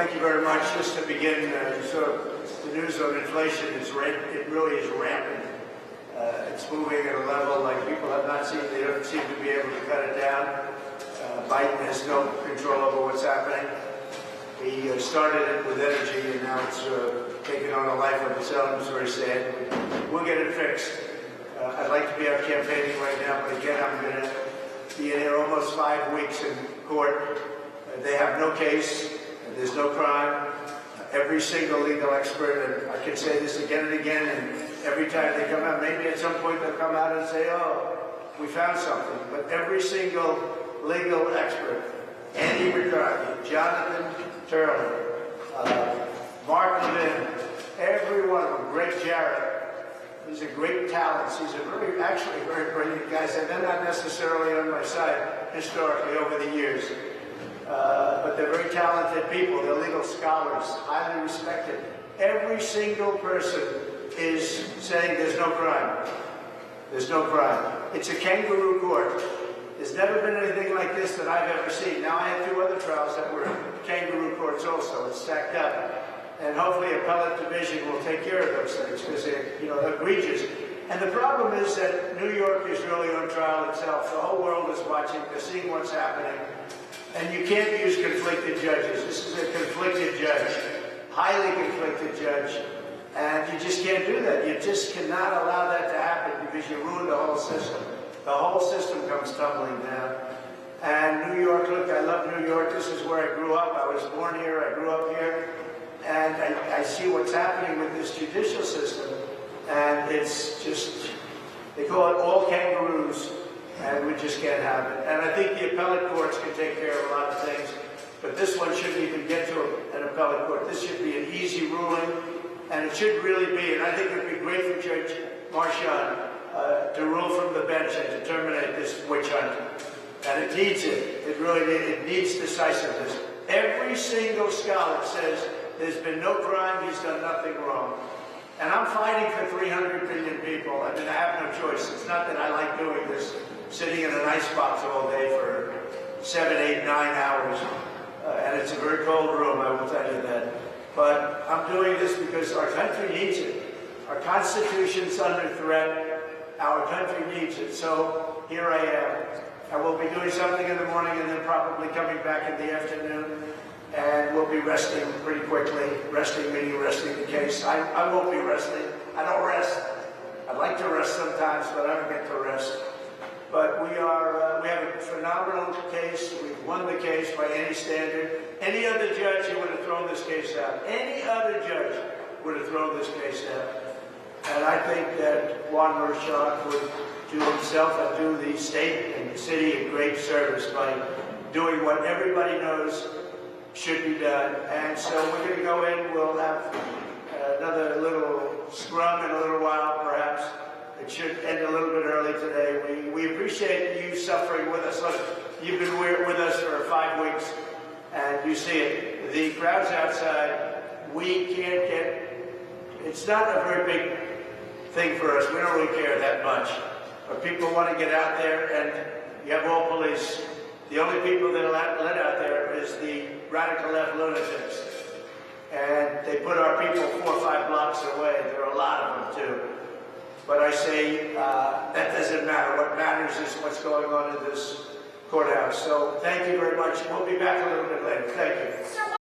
thank you very much. Just to begin, the news on inflation it really is rampant. It's moving at a level like people have not seen. They don't seem to be able to cut it down. Biden has no control over what's happening. He started it with energy, and now it's taking on a life of its own. It's very sad. We'll get it fixed. I'd like to be out campaigning right now, but again, I'm going to be in here almost 5 weeks in court. They have no case. There's no crime. Every single legal expert, and I can say this again and again, and every time they come out, maybe at some point they'll come out and say, oh, we found something. But every single legal expert, Andy McCarthy, Jonathan Turley, Mark Levin, every one of them, Greg Jarrett, these are great talents. These are actually very brilliant guys, and they're not necessarily on my side historically over the years. But they're very talented people. They're legal scholars, highly respected. Every single person is saying there's no crime. There's no crime. It's a kangaroo court. There's never been anything like this that I've ever seen. Now, I had 2 other trials that were kangaroo courts also. It's stacked up. And hopefully appellate division will take care of those things because they're egregious. And the problem is that New York is really on trial itself. The whole world is watching. They're seeing what's happening. And you can't use conflicted judges. This is a conflicted judge, highly conflicted judge. And you just can't do that. You just cannot allow that to happen because you ruin the whole system. The whole system comes tumbling down. And New York, look, I love New York. This is where I grew up. I was born here. I grew up here. And I see what's happening with this judicial system. And it's just, they call it all kangaroos. And we just can't have it. And I think the appellate courts can take care of a lot of things, but this one shouldn't even get to an appellate court. This should be an easy ruling, and it should really be, and I think it would be great for Judge Marchand to rule from the bench and to terminate this witch hunt. And it needs it. It needs decisiveness. Every single scholar says there's been no crime, he's done nothing wrong. And I'm fighting for 300 million people. I mean, I have no choice. It's not that I like doing this, sitting in an icebox all day for 7, 8, 9 hours. And it's a very cold room, I will tell you that. But I'm doing this because our country needs it. Our Constitution's under threat. Our country needs it. So here I am. I will be doing something in the morning and then probably coming back in the afternoon. And we'll be resting pretty quickly. Resting meaning resting the case. I won't be resting. I don't rest. I'd like to rest sometimes, but I don't get to rest. But we have a phenomenal case. We've won the case by any standard. Any other judge who would have thrown this case out. Any other judge would have thrown this case out. And I think that Juan Marchand would do himself and do the state and the city a great service by doing what everybody knows should be done. And so we're going to go in. We'll have another little scrum in a little while, perhaps. It should end a little bit early today. We appreciate you suffering with us. Look, you've been with us for 5 weeks, and you see it. The crowds outside, we can't get, it's not a very big thing for us. We don't really care that much. But people want to get out there, and you have all police. The only people that are let out there is the radical left lunatics. And they put our people 4 or 5 blocks away. There are a lot of them, too. But I say that doesn't matter. What matters is what's going on in this courthouse. So thank you very much. We'll be back a little bit later. Thank you.